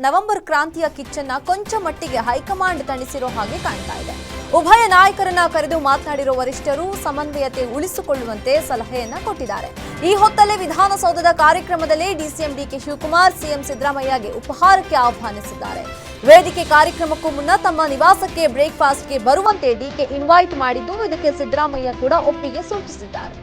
November ಕ್ರಾಂತಿಯ ಕಿಚ್ಚನ್ನ ಕೊಂಚ ಮಟ್ಟಿಗೆ ಹೈಕಮಾಂಡ್ ತಣಿಸಿರೋ ಹಾಗೆ ಕಾಣ್ತಾ ಇದೆ. ಉಭಯ ನಾಯಕರನ್ನ ಕರೆದು ಮಾತನಾಡಿರೋ ವರಿಷ್ಠರು ಸಮನ್ವಯತೆ ಉಳಿಸಿಕೊಳ್ಳುವಂತೆ ಸಲಹೆಯನ್ನ ಕೊಟ್ಟಿದ್ದಾರೆ. ಈ ಹೊತ್ತಲ್ಲೇ ವಿಧಾನಸೌಧದ ಕಾರ್ಯಕ್ರಮದಲ್ಲಿ ಡಿಸಿಎಂ ಡಿಕೆ ಶಿವಕುಮಾರ್ ಸಿಎಂ ಸಿದ್ದರಾಮಯ್ಯಗೆ ಉಪಹಾರಕ್ಕೆ ಆಹ್ವಾನಿಸಿದ್ದಾರೆ. ವೇದಿಕೆ ಕಾರ್ಯಕ್ರಮಕ್ಕೂ ಮುನ್ನ ತಮ್ಮ ನಿವಾಸಕ್ಕೆ ಬ್ರೇಕ್ಫಾಸ್ಟ್ಗೆ ಬರುವಂತೆ ಡಿಕೆ ಇನ್ವೈಟ್ ಮಾಡಿದ್ದು, ಇದಕ್ಕೆ ಸಿದ್ದರಾಮಯ್ಯ ಕೂಡ ಒಪ್ಪಿಗೆ ಸೂಚಿಸಿದ್ದಾರೆ.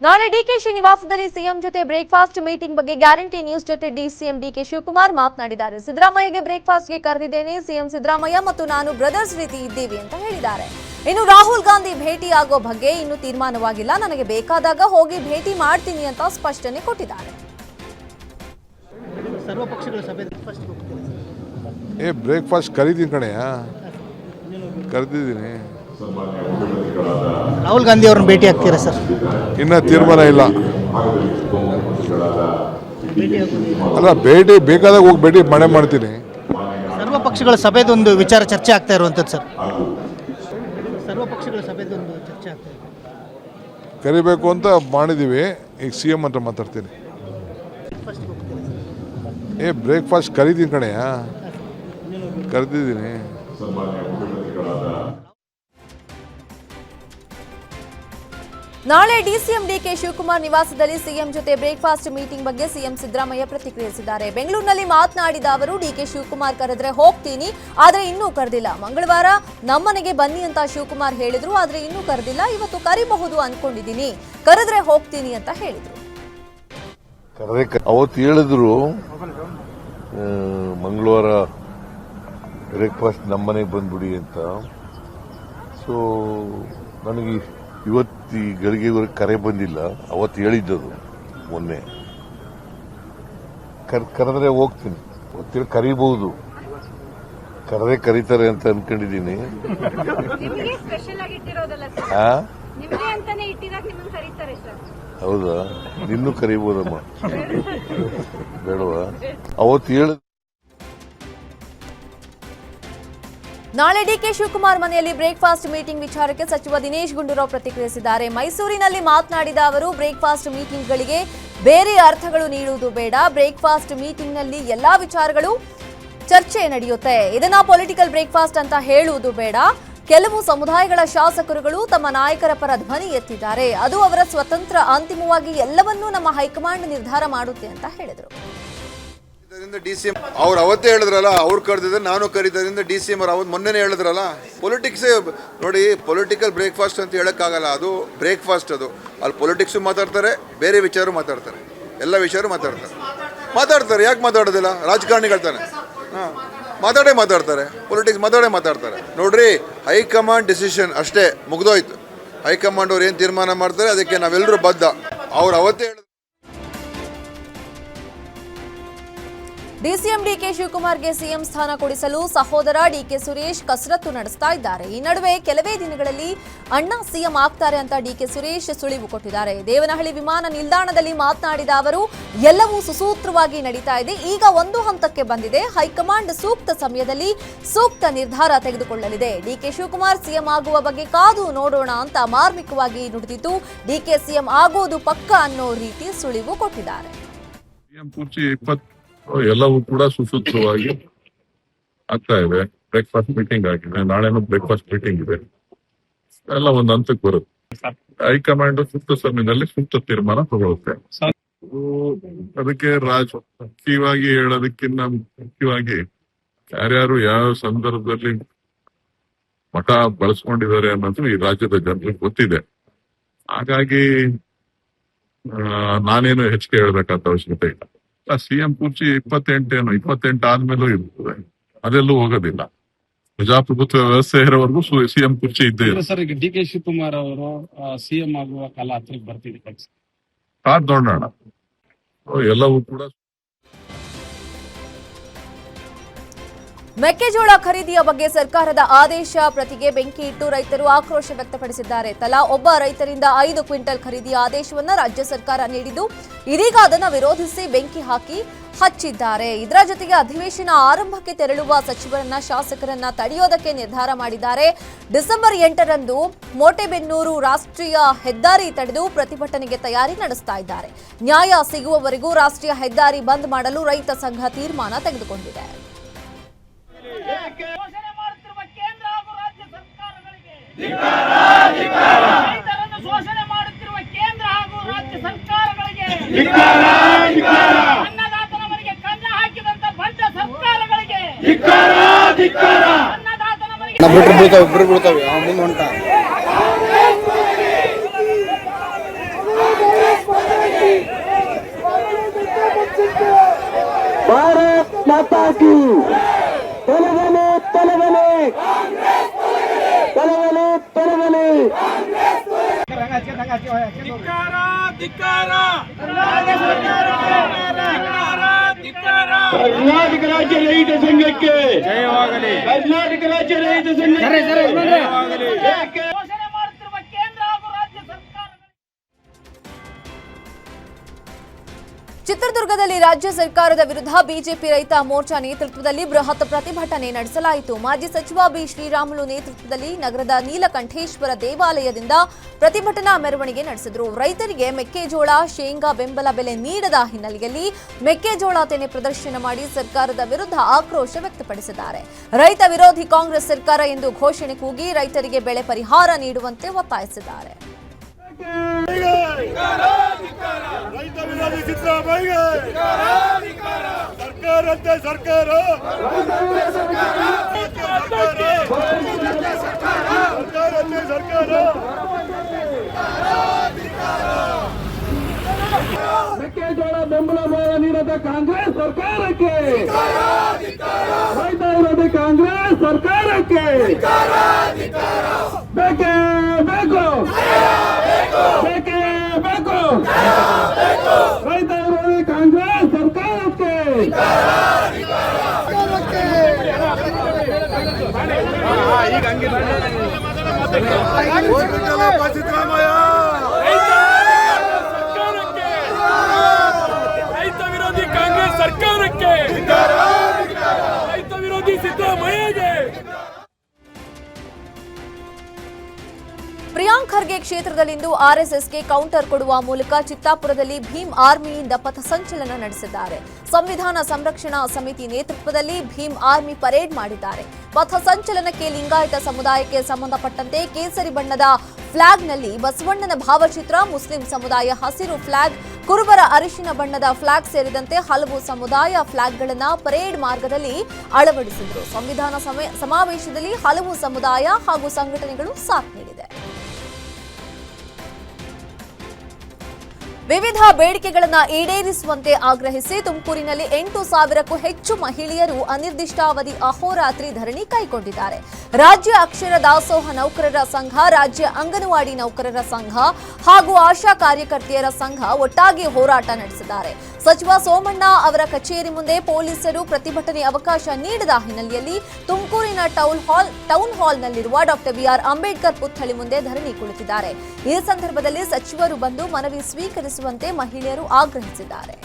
ನಾಳೆ ಡಿಕೆಶಿ ನಿವಾಸದಲ್ಲಿ ಸಿಎಂ ಜೊತೆ ಬ್ರೇಕ್ಫಾಸ್ಟ್ ಮೀಟಿಂಗ್ ಬಗ್ಗೆ ಗ್ಯಾರಂಟಿ ನ್ಯೂಸ್ ಜೊತೆ ಡಿಸಿಎಂ ಡಿಕೆ ಶಿವಕುಮಾರ್ ಮಾತನಾಡಿದ್ದಾರೆ. ಸಿದ್ದರಾಮಯ್ಯಗೆ ಬ್ರೇಕ್ಫಾಸ್ಟ್ಗೆ ಕರೆದಿದ್ದೇನೆ, ಸಿಎಂ ಸಿದ್ದರಾಮಯ್ಯ ಮತ್ತು ನಾನು ಬ್ರದರ್ಸ್ ರೀತಿ ಇದ್ದೀವಿ ಅಂತ ಹೇಳಿದ್ದಾರೆ. ಇನ್ನು ರಾಹುಲ್ ಗಾಂಧಿ ಭೇಟಿ ಆಗೋ ಬಗ್ಗೆ ಇನ್ನೂ ತೀರ್ಮಾನವಾಗಿಲ್ಲ, ನನಗೆ ಬೇಕಾದಾಗ ಹೋಗಿ ಭೇಟಿ ಮಾಡ್ತೀನಿ ಅಂತ ಸ್ಪಷ್ಟನೆ ಕೊಟ್ಟಿದ್ದಾರೆ. ಬ್ರೇಕ್ಫಾಸ್ಟ್ ಕರೀತೀನಿ ಕಣೆಯ, ಕರೆದಿದ್ದೀನಿ. ರಾಹುಲ್ ಗಾಂಧಿ ಅವ್ರನ್ನ ಭೇಟಿ ಆಗ್ತೀರಾ ಸರ್? ಇನ್ನ ತೀರ್ಮಾನ ಇಲ್ಲ. ಅಲ್ಲ, ಭೇಟಿ ಬೇಕಾದಾಗ ಹೋಗಿ ಭೇಟಿ ಮಾಡ್ತೀನಿ. ಸರ್ವ ಪಕ್ಷಗಳ ಸಭೆದೊಂದು ವಿಚಾರ ಚರ್ಚೆ ಆಗ್ತಾ ಇರುವಂಥದ್ದು ಸರ್. ಸರ್ವ ಪಕ್ಷಗಳ ಸಭೆದೊಂದು ಚರ್ಚೆ ಆಗ್ತಾ ಇದೆ. ಕರಿಬೇಕು ಅಂತ ಮಾಡಿದ್ದೀವಿ. ಈಗ ಸಿಎಂ ಹತ್ರ ಮಾತಾಡ್ತೀನಿ. ಬ್ರೇಕ್ಫಾಸ್ಟ್ ಕರೀತೀನಿ ಕಣೆಯ, ಕರೆದಿದ್ದೀನಿ. ನಾಳೆ ಡಿಸಿಎಂ ಡಿಕೆ ಶಿವಕುಮಾರ್ ನಿವಾಸದಲ್ಲಿ ಸಿಎಂ ಜೊತೆ ಬ್ರೇಕ್ಫಾಸ್ಟ್ ಮೀಟಿಂಗ್ ಬಗ್ಗೆ ಸಿಎಂ ಸಿದ್ದರಾಮಯ್ಯ ಪ್ರತಿಕ್ರಿಯಿಸಿದ್ದಾರೆ. ಬೆಂಗಳೂರಿನಲ್ಲಿ ಮಾತನಾಡಿದ ಅವರು, ಡಿಕೆ ಶಿವಕುಮಾರ್ ಕರೆದ್ರೆ ಹೋಗ್ತೀನಿ, ಆದ್ರೆ ಇನ್ನೂ ಕರೆದಿಲ್ಲ. ಮಂಗಳವಾರ ನಮ್ಮನೆಗೆ ಬನ್ನಿ ಅಂತ ಶಿವಕುಮಾರ್ ಹೇಳಿದ್ರು, ಆದ್ರೆ ಇನ್ನೂ ಕರೆದಿಲ್ಲ. ಇವತ್ತು ಕರಿಬಹುದು ಅನ್ಕೊಂಡಿದ್ದೀನಿ, ಕರೆದ್ರೆ ಹೋಗ್ತೀನಿ ಅಂತ ಹೇಳಿದ್ರು. ಅವತ್ತು ಹೇಳಿದ್ರು ಮಂಗಳವಾರ ಬ್ರೇಕ್ಫಾಸ್ಟ್ ನಮ್ಮನೆಗೆ ಬಂದ್ಬಿಡಿ ಅಂತ. ಸೊ ನನಗೆ ಇವತ್ತು ಈ ಗಳಿಗೆವರೆಗೆ ಕರೆ ಬಂದಿಲ್ಲ. ಅವತ್ತು ಹೇಳಿದ್ದದು ಮೊನ್ನೆ. ಕರೆದ್ರೆ ಹೋಗ್ತೀನಿ, ಗೊತ್ತಿಲ್ಲ ಕರಿಬಹುದು, ಕರೆದ್ರೆ ಕರೀತಾರೆ ಅಂತ ಅನ್ಕೊಂಡಿದ್ದೀನಿ. ಹೌದಾ? ನಿನ್ನೂ ಕರಿಬಹುದಮ್ಮ, ಬೇಡವಾ? ಅವತ್ತು ಹೇಳಿದ ನಾಳೆ ಡಿಕೆ ಶಿವಕುಮಾರ್ ಮನೆಯಲ್ಲಿ ಬ್ರೇಕ್ಫಾಸ್ಟ್ ಮೀಟಿಂಗ್ ವಿಚಾರಕ್ಕೆ ಸಚಿವ ದಿನೇಶ್ ಗುಂಡೂರಾವ್ ಪ್ರತಿಕ್ರಿಯಿಸಿದ್ದಾರೆ. ಮೈಸೂರಿನಲ್ಲಿ ಮಾತನಾಡಿದ ಅವರು, ಬ್ರೇಕ್ಫಾಸ್ಟ್ ಮೀಟಿಂಗ್ಗಳಿಗೆ ಬೇರೆ ಅರ್ಥಗಳು ನೀಡುವುದು ಬೇಡ. ಬ್ರೇಕ್ಫಾಸ್ಟ್ ಮೀಟಿಂಗ್ನಲ್ಲಿ ಎಲ್ಲಾ ವಿಚಾರಗಳು ಚರ್ಚೆ ನಡೆಯುತ್ತೆ. ಇದನ್ನ ಪೊಲಿಟಿಕಲ್ ಬ್ರೇಕ್ಫಾಸ್ಟ್ ಅಂತ ಹೇಳುವುದು ಬೇಡ. ಕೆಲವು ಸಮುದಾಯಗಳ ಶಾಸಕರುಗಳು ತಮ್ಮ ನಾಯಕರ ಪರ ಧ್ವನಿ ಎತ್ತಿದ್ದಾರೆ. ಅದು ಅವರ ಸ್ವತಂತ್ರ. ಅಂತಿಮವಾಗಿ ಎಲ್ಲವನ್ನೂ ನಮ್ಮ ಹೈಕಮಾಂಡ್ ನಿರ್ಧಾರ ಮಾಡುತ್ತೆ ಅಂತ ಹೇಳಿದರು. ಡಿಸಿಎಂ ಅವ್ರು ಅವತ್ತೇ ಹೇಳಿದ್ರಲ್ಲ, ಅವ್ರು ಕರೆದಿದ್ರೆ ನಾನು ಕರೀತಾರಿಂದ ಡಿಸಿಎಂ ಅವ್ರು ಅವತ್ತು ಮೊನ್ನೆನೇ ಹೇಳಿದ್ರಲ್ಲ. ಪೊಲಿಟಿಕ್ಸ್ ನೋಡಿ, ಪೊಲಿಟಿಕಲ್ ಬ್ರೇಕ್ಫಾಸ್ಟ್ ಅಂತ ಹೇಳೋಕ್ಕಾಗಲ್ಲ. ಅದು ಬ್ರೇಕ್ಫಾಸ್ಟ್. ಅದು ಅಲ್ಲಿ ಪೊಲಿಟಿಕ್ಸು ಮಾತಾಡ್ತಾರೆ, ಬೇರೆ ವಿಚಾರ ಮಾತಾಡ್ತಾರೆ, ಎಲ್ಲ ವಿಚಾರ ಮಾತಾಡ್ತಾರೆ. ಯಾಕೆ ಮಾತಾಡೋದಿಲ್ಲ? ರಾಜಕಾರಣಿಗಳು ತಾನೆ, ಮಾತಾಡ್ತಾರೆ. ಪೊಲಿಟಿಕ್ಸ್ ಮಾತಾಡ್ತಾರೆ. ನೋಡ್ರಿ, ಹೈಕಮಾಂಡ್ ಡಿಸಿಷನ್ ಅಷ್ಟೇ, ಮುಗ್ದೋಯ್ತು. ಹೈಕಮಾಂಡ್ ಅವ್ರು ಏನು ತೀರ್ಮಾನ ಮಾಡ್ತಾರೆ ಅದಕ್ಕೆ ನಾವೆಲ್ಲರೂ ಬದ್ಧ. ಅವ್ರು ಅವತ್ತೇ ಹೇಳಿದ್ರು. ಡಿಸಿಎಂ ಡಿಕೆ ಶಿವಕುಮಾರ್ಗೆ ಸಿಎಂ ಸ್ಥಾನ ಕೊಡಿಸಲು ಸಹೋದರ ಡಿಕೆ ಸುರೇಶ್ ಕಸರತ್ತು ನಡೆಸ್ತಾ ಇದ್ದಾರೆ. ಈ ನಡುವೆ ಕೆಲವೇ ದಿನಗಳಲ್ಲಿ ಅಣ್ಣ ಸಿಎಂ ಆಗ್ತಾರೆ ಅಂತ ಡಿಕೆ ಸುರೇಶ್ ಸುಳಿವು ಕೊಟ್ಟಿದ್ದಾರೆ. ದೇವನಹಳ್ಳಿ ವಿಮಾನ ನಿಲ್ದಾಣದಲ್ಲಿ ಮಾತನಾಡಿದ ಅವರು, ಎಲ್ಲವೂ ಸುಸೂತ್ರವಾಗಿ ನಡೀತಾ ಇದೆ. ಈಗ ಒಂದು ಹಂತಕ್ಕೆ ಬಂದಿದೆ. ಹೈಕಮಾಂಡ್ ಸೂಕ್ತ ಸಮಯದಲ್ಲಿ ಸೂಕ್ತ ನಿರ್ಧಾರ ತೆಗೆದುಕೊಳ್ಳಲಿದೆ. ಡಿಕೆ ಶಿವಕುಮಾರ್ ಸಿಎಂ ಆಗುವ ಬಗ್ಗೆ ಕಾದು ನೋಡೋಣ ಅಂತ ಮಾರ್ಮಿಕವಾಗಿ ನುಡಿದಿದ್ದು, ಡಿಕೆ ಸಿಎಂ ಆಗೋದು ಪಕ್ಕ ಅನ್ನೋ ರೀತಿ ಸುಳಿವು ಕೊಟ್ಟಿದ್ದಾರೆ. ಎಲ್ಲವೂ ಕೂಡ ಸುಸೂತ್ರವಾಗಿ ಆಗ್ತಾ ಇದೆ. ಬ್ರೇಕ್ಫಾಸ್ಟ್ ಮೀಟಿಂಗ್ ಆಗಿದೆ, ನಾಳೆನೂ ಬ್ರೇಕ್ಫಾಸ್ಟ್ ಮೀಟಿಂಗ್ ಇದೆ. ಎಲ್ಲ ಒಂದು ಹಂತಕ್ಕೆ ಬರುತ್ತೆ. ಹೈಕಮಾಂಡ್ ಸೂಕ್ತ ಸಮಯದಲ್ಲಿ ಸೂಕ್ತ ತೀರ್ಮಾನ ತಗೊಳುತ್ತೆ. ಅದಕ್ಕೆ ರಾಜಕೀಯವಾಗಿ ಹೇಳೋದಕ್ಕಿಂತ ಮುಖ್ಯವಾಗಿ ಯಾರ್ಯಾರು ಯಾವ ಸಂದರ್ಭದಲ್ಲಿ ಮಠ ಬಳಸ್ಕೊಂಡಿದ್ದಾರೆ ಅನ್ನೋದು ಈ ರಾಜ್ಯದ ಜನರಿಗೆ ಗೊತ್ತಿದೆ. ಹಾಗಾಗಿ ನಾನೇನು ಹೆಚ್ಚಿಗೆ ಹೇಳ್ಬೇಕಂತ ಅವಶ್ಯಕತೆ ಇಲ್ಲ. ಸಿಎಂ ಕುರ್ಚಿ 28 ಆದ್ಮೇಲೂ ಇರ್ತದೆ, ಅದೆಲ್ಲೂ ಹೋಗೋದಿಲ್ಲ. ಪ್ರಜಾಪ್ರಭುತ್ವ ವ್ಯವಸ್ಥೆ ಇರೋವರೆಗೂ ಸಿಎಂ ಕುರ್ಚಿ ಇದ್ದೇ ಇದೆ. ಸರ್, ಈಗ ಡಿಕೆ ಶಿವಕುಮಾರ್ ಅವರು ಸಿಎಂ ಆಗುವ ಕಾಲ ಹತ್ತಿರ ಬರ್ತಿದೆ, ಕಾದ್ ನೋಡೋಣ. ಎಲ್ಲವೂ ಕೂಡ ಮೆಕ್ಕೆಜೋಳ ಖರೀದಿಯ ಬಗ್ಗೆ ಸರ್ಕಾರದ ಆದೇಶ ಪ್ರತಿಗೆ ಬೆಂಕಿ ಇಟ್ಟು ರೈತರು ಆಕ್ರೋಶ ವ್ಯಕ್ತಪಡಿಸಿದ್ದಾರೆ. ತಲಾ ಒಬ್ಬ ರೈತರಿಂದ 5 ಕ್ವಿಂಟಲ್ ಖರೀದಿಯ ಆದೇಶವನ್ನು ರಾಜ್ಯ ಸರ್ಕಾರ ನೀಡಿದ್ದು, ಇದೀಗ ಅದನ್ನು ವಿರೋಧಿಸಿ ಬೆಂಕಿ ಹಾಕಿ ಹಚ್ಚಿದ್ದಾರೆ. ಇದರ ಜೊತೆಗೆ ಅಧಿವೇಶನ ಆರಂಭಕ್ಕೆ ತೆರಳುವ ಸಚಿವರನ್ನ, ಶಾಸಕರನ್ನ ತಡೆಯೋದಕ್ಕೆ ನಿರ್ಧಾರ ಮಾಡಿದ್ದಾರೆ. ಡಿಸೆಂಬರ್ 8ರಂದು ಮೋಟೆಬೆನ್ನೂರು ರಾಷ್ಟ್ರೀಯ ಹೆದ್ದಾರಿ ತಡೆದು ಪ್ರತಿಭಟನೆಗೆ ತಯಾರಿ ನಡೆಸ್ತಾ ಇದ್ದಾರೆ. ನ್ಯಾಯ ಸಿಗುವವರೆಗೂ ರಾಷ್ಟ್ರೀಯ ಹೆದ್ದಾರಿ ಬಂದ್ ಮಾಡಲು ರೈತ ಸಂಘ ತೀರ್ಮಾನ ತೆಗೆದುಕೊಂಡಿದೆ. ಶೋಷಣೆ ಮಾಡುತ್ತಿರುವ ಕೇಂದ್ರ ಹಾಗೂ ರಾಜ್ಯ ಸರ್ಕಾರಗಳಿಗೆ ರೈತರನ್ನು ಶೋಷಣೆ ಮಾಡುತ್ತಿರುವ ಕೇಂದ್ರ ಹಾಗೂ ರಾಜ್ಯ ಸರ್ಕಾರಗಳಿಗೆ ಅನ್ನದಾತನವರಿಗೆ ಕನ್ನ ಹಾಕಿದಂತ ಬಂದ ಸರ್ಕಾರಗಳಿಗೆ ಅನ್ನದಾತನವರಿಗೆ ಭಾರತ್ ಮಾತಾ ಕಿ ತೊಲಗನೆ ತೊಲಗನೆ ತೊಲಗನೆ ತೊಲಗನೆ ಕರ್ನಾಟಕ ರಾಜ್ಯ ರೈತ ಸಂಘಕ್ಕೆ ಜಯವಾಗಲಿ. ಕರ್ನಾಟಕ ರಾಜ್ಯ ರೈತ ಸಂಘಕ್ಕೆ ಶೋಷಣೆ ಮಾಡುತ್ತಿರುವ ಕೇಂದ್ರ ಹಾಗೂ ರಾಜ್ಯ ಸರ್ಕಾರಗಳಿಗೆ ಚಿತ್ರದುರ್ಗದಲ್ಲಿ ರಾಜ್ಯ ಸರ್ಕಾರದ ವಿರುದ್ಧ ಬಿಜೆಪಿ ರೈತ ಮೋರ್ಚಾ ನೇತೃತ್ವದಲ್ಲಿ ಬೃಹತ್ ಪ್ರತಿಭಟನೆ ನಡೆಸಲಾಯಿತು. ಮಾಜಿ ಸಚಿವ ಬಿ ಶ್ರೀರಾಮುಲು ನೇತೃತ್ವದಲ್ಲಿ ನಗರದ ನೀಲಕಂಠೇಶ್ವರ ದೇವಾಲಯದಿಂದ ಪ್ರತಿಭಟನಾ ಮೆರವಣಿಗೆ ನಡೆಸಿದರು. ರೈತರಿಗೆ ಮೆಕ್ಕೆಜೋಳ, ಶೇಂಗಾ ಬೆಂಬಲ ಬೆಲೆ ನೀಡದ ಹಿನ್ನೆಲೆಯಲ್ಲಿ ಮೆಕ್ಕೆಜೋಳ ತೆನೆ ಪ್ರದರ್ಶನ ಮಾಡಿ ಸರ್ಕಾರದ ವಿರುದ್ಧ ಆಕ್ರೋಶ ವ್ಯಕ್ತಪಡಿಸಿದ್ದಾರೆ. ರೈತ ವಿರೋಧಿ ಕಾಂಗ್ರೆಸ್ ಸರ್ಕಾರ ಎಂದು ಘೋಷಣೆ ಕೂಗಿ ರೈತರಿಗೆ ಬೆಳೆ ಪರಿಹಾರ ನೀಡುವಂತೆ ಒತ್ತಾಯಿಸಿದ್ದಾರೆ. ರೈತ ವಿರೋಧಿ ಸಿದ್ದರಾಮಯ್ಯ ಸರ್ಕಾರಂತೆ ಸರ್ಕಾರ ಸರ್ಕಾರಂತೆ ಸರ್ಕಾರ ಮೆಕ್ಕೆಜೋಳ ಬೆಂಬಲ ಬೆಲೆ ನೀಡದ ಕಾಂಗ್ರೆಸ್ ಸರ್ಕಾರಕ್ಕೆ, ರೈತ ವಿರೋಧಿ ಕಾಂಗ್ರೆಸ್ ಸರ್ಕಾರಕ್ಕೆ ಬೇಕೇ ಬೇಕು, ಬೇಕೇ ಬೇಕು, ರೈತ ವಿರೋಧಿ ಕಾಂಗ್ರೆಸ್ ಸರ್ಕಾರಕ್ಕೆ. ಸಿದ್ದರಾಮಯ್ಯ ರೈತ ವಿರೋಧಿ ಕಾಂಗ್ರೆಸ್ ಸರ್ಕಾರಕ್ಕೆ, ರೈತ ವಿರೋಧಿ ಸಿದ್ದರಾಮಯ್ಯಗೆ. ಪ್ರಿಯಾಂಕ್ ಖರ್ಗೆ ಕ್ಷೇತ್ರದಲ್ಲಿಂದು ಆರ್ಎಸ್ಎಸ್ಗೆ ಕೌಂಟರ್ ಕೊಡುವ ಮೂಲಕ ಚಿತ್ತಾಪುರದಲ್ಲಿ ಭೀಮ್ ಆರ್ಮಿಯಿಂದ ಪಥಸಂಚಲನ ನಡೆಸಿದ್ದಾರೆ. ಸಂವಿಧಾನ ಸಂರಕ್ಷಣಾ ಸಮಿತಿ ನೇತೃತ್ವದಲ್ಲಿ ಭೀಮ್ ಆರ್ಮಿ ಪರೇಡ್ ಮಾಡಿದ್ದಾರೆ. ಪಥಸಂಚಲನಕ್ಕೆ ಲಿಂಗಾಯತ ಸಮುದಾಯಕ್ಕೆ ಸಂಬಂಧಪಟ್ಟಂತೆ ಕೇಸರಿ ಬಣ್ಣದ ಫ್ಲಾಗ್ನಲ್ಲಿ ಬಸವಣ್ಣನ ಭಾವಚಿತ್ರ, ಮುಸ್ಲಿಂ ಸಮುದಾಯ ಹಸಿರು ಫ್ಲಾಗ್, ಕುರುಬರ ಅರಿಶಿನ ಬಣ್ಣದ ಫ್ಲಾಗ್ ಸೇರಿದಂತೆ ಹಲವು ಸಮುದಾಯ ಫ್ಲಾಗ್ಗಳನ್ನು ಪರೇಡ್ ಮಾರ್ಗದಲ್ಲಿ ಅಳವಡಿಸಿದರು. ಸಂವಿಧಾನ ಸಮಾವೇಶದಲ್ಲಿ ಹಲವು ಸಮುದಾಯ ಹಾಗೂ ಸಂಘಟನೆಗಳು ಸಾಥ್ ನೀಡಿದೆ. ವಿವಿಧ ಬೇಡಿಕೆಗಳನ್ನು ಈಡೇರಿಸುವಂತೆ ಆಗ್ರಹಿಸಿ ತುಮಕೂರಿನಲ್ಲಿ 8,000ಕ್ಕೂ ಹೆಚ್ಚು ಮಹಿಳೆಯರು ಅನಿರ್ದಿಷ್ಟಾವಧಿ ಅಹೋರಾತ್ರಿ ಧರಣಿ ಕೈಗೊಂಡಿದ್ದಾರೆ. ರಾಜ್ಯ ಅಕ್ಷರ ದಾಸೋಹ ನೌಕರರ ಸಂಘ, ರಾಜ್ಯ ಅಂಗನವಾಡಿ ನೌಕರರ ಸಂಘ ಹಾಗೂ ಆಶಾ ಕಾರ್ಯಕರ್ತೆಯರ ಸಂಘ ಒಟ್ಟಾಗಿ ಹೋರಾಟ ನಡೆಸಿದ್ದಾರೆ. ಸಚಿವ ಸೋಮಣ್ಣ ಅವರ ಕಚೇರಿ ಮುಂದೆ ಪೊಲೀಸರು ಪ್ರತಿಭಟನೆ ಅವಕಾಶ ನೀಡದ ಹಿನ್ನೆಲೆಯಲ್ಲಿ ತುಮಕೂರಿನ ಟೌನ್ ಹಾಲ್ನಲ್ಲಿರುವ ಡಾಕ್ಟರ್ ಬಿಆರ್ ಅಂಬೇಡ್ಕರ್ ಪುತ್ಥಳಿ ಮುಂದೆ ಧರಣಿ ಕುಳಿತಿದ್ದಾರೆ. ಈ ಸಂದರ್ಭದಲ್ಲಿ ಸಚಿವರು ಬಂದು ಮನವಿ ಸ್ವೀಕರಿಸುವಂತೆ ಮಹಿಳೆಯರು ಆಗ್ರಹಿಸಿದ್ದಾರೆ.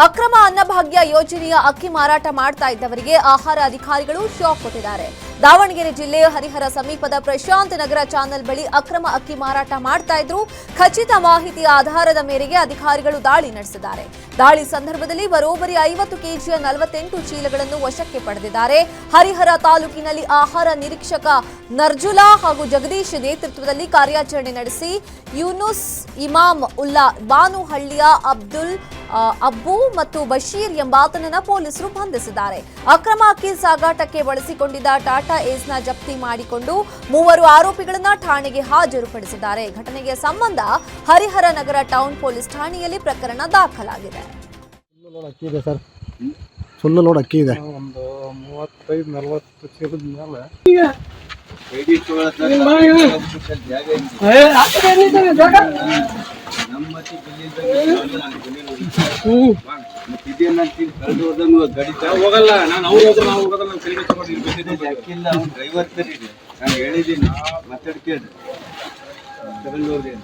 ಅಕ್ರಮ ಅನ್ನಭಾಗ್ಯ ಯೋಜನೆಯ ಅಕ್ಕಿ ಮಾರಾಟ ಮಾಡ್ತಾ ಇದ್ದವರಿಗೆ ಆಹಾರ ಅಧಿಕಾರಿಗಳು ಶಾಕ್ ಕೊಟ್ಟಿದ್ದಾರೆ. ದಾವಣಗೆರೆ ಜಿಲ್ಲೆ ಹರಿಹರ ಸಮೀಪದ ಪ್ರಶಾಂತ್ ನಗರ ಚಾನಲ್ ಬಳಿ ಅಕ್ರಮ ಅಕ್ಕಿ ಮಾರಾಟ ಮಾಡ್ತಾ ಇದ್ರು. ಖಚಿತ ಮಾಹಿತಿಯ ಆಧಾರದ ಮೇರೆಗೆ ಅಧಿಕಾರಿಗಳು ದಾಳಿ ನಡೆಸಿದ್ದಾರೆ. ದಾಳಿ ಸಂದರ್ಭದಲ್ಲಿ ಬರೋಬ್ಬರಿ 50 ಕೆಜಿಯ 48 ಚೀಲಗಳನ್ನು ವಶಕ್ಕೆ ಪಡೆದಿದ್ದಾರೆ. ಹರಿಹರ ತಾಲೂಕಿನಲ್ಲಿ ಆಹಾರ ನಿರೀಕ್ಷಕ ನರ್ಜುಲಾ ಹಾಗೂ ಜಗದೀಶ್ ನೇತೃತ್ವದಲ್ಲಿ ಕಾರ್ಯಾಚರಣೆ ನಡೆಸಿ ಯೂನುಸ್, ಇಮಾಮ್ ಉಲ್ಲಾ, ಬಾನುಹಳ್ಳಿಯ ಅಬ್ಬು ಮತ್ತು ಬಶೀರ್ ಎಂಬಾತನನ್ನ ಪೊಲೀಸರು ಬಂಧಿಸಿದ್ದಾರೆ. ಅಕ್ರಮ ಅಕ್ಕಿ ಸಾಗಾಟಕ್ಕೆ ಬಳಸಿಕೊಂಡಿದ್ದ ಟಾಟಾ ಏಸ್ನ ಜಪ್ತಿ ಮಾಡಿಕೊಂಡು 3 ಆರೋಪಿಗಳನ್ನ ಠಾಣೆಗೆ ಹಾಜರುಪಡಿಸಿದ್ದಾರೆ. ಘಟನೆಗೆ ಸಂಬಂಧ ಹರಿಹರ ನಗರ ಟೌನ್ ಪೊಲೀಸ್ ಠಾಣೆಯಲ್ಲಿ ಪ್ರಕರಣ ದಾಖಲಾಗಿದೆ. ಫುಲ್ ಲೋಡ್ ಅಕ್ಕಿ ಇದೆ. ಒಂದು 35-40 ಚೀಲದ ಮೇಲೆ ಹೋಗಲ್ಲ ನಾನು ಅವ್ರು ಹೋದ್ರೆ ನಾವು ಹೋಗೋದಲ್ಲ ನಾನು ಕಲಿಗೆ ತಗೊಂಡಿರ್ಬೇಕು ಡ್ರೈವರ್ ಕರೀರಿ ನಾನು ಹೇಳಿದ್ದೀನಿ ಮಾತಾಡಿ ಕೇಳಿ ತಗೊಂಡು ಹೋಗಿ